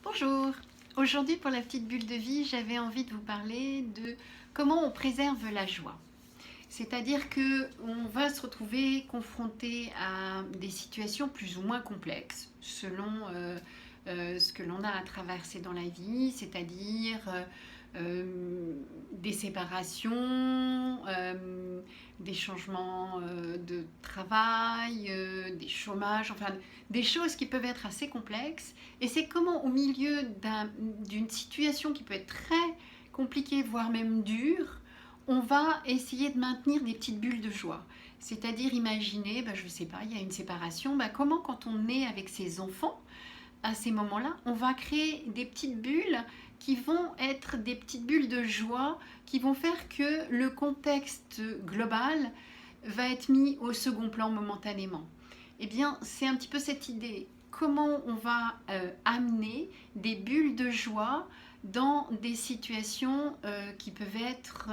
Bonjour, aujourd'hui pour la petite bulle de vie, j'avais envie de vous parler de comment on préserve la joie. C'est-à-dire qu'on va se retrouver confronté à des situations plus ou moins complexes selon ce que l'on a à traverser dans la vie, c'est-à-dire des séparations, des changements de travail, des chômages, enfin des choses qui peuvent être assez complexes. Et c'est comment au milieu d'une situation qui peut être très compliquée, voire même dure, on va essayer de maintenir des petites bulles de joie. C'est-à-dire imaginer, je ne sais pas, il y a une séparation, comment quand on est avec ses enfants, à ces moments-là, on va créer des petites bulles qui vont être des petites bulles de joie, qui vont faire que le contexte global va être mis au second plan momentanément. Eh bien, c'est un petit peu cette idée. Comment on va amener des bulles de joie dans des situations qui peuvent être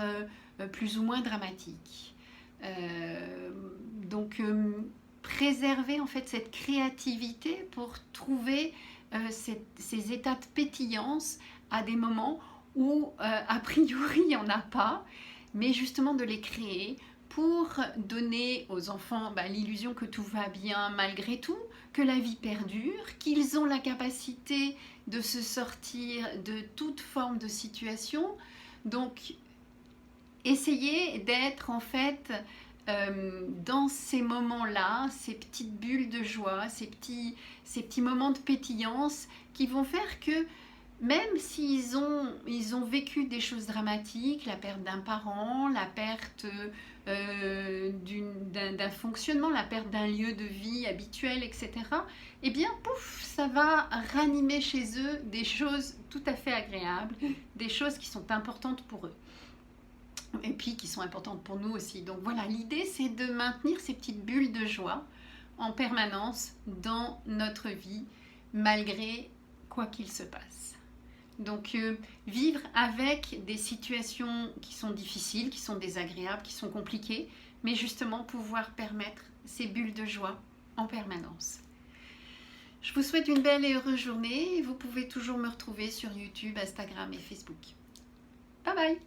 plus ou moins dramatiques. Donc, préserver en fait cette créativité pour trouver ces états de pétillance à des moments où a priori il n'y en a pas, mais justement de les créer pour donner aux enfants l'illusion que tout va bien malgré tout, que la vie perdure, qu'ils ont la capacité de se sortir de toute forme de situation. Donc, essayer d'être en fait dans ces moments-là, ces petites bulles de joie, ces petits moments de pétillance qui vont faire que même s'ils ont vécu des choses dramatiques, la perte d'un parent, la perte d'un fonctionnement, la perte d'un lieu de vie habituel, etc., eh bien, pouf, ça va ranimer chez eux des choses tout à fait agréables, des choses qui sont importantes pour eux. Et puis qui sont importantes pour nous aussi. Donc voilà, l'idée c'est de maintenir ces petites bulles de joie en permanence dans notre vie, malgré quoi qu'il se passe. Donc vivre avec des situations qui sont difficiles, qui sont désagréables, qui sont compliquées, mais justement pouvoir permettre ces bulles de joie en permanence. Je vous souhaite une belle et heureuse journée. Vous pouvez toujours me retrouver sur YouTube, Instagram et Facebook. Bye bye!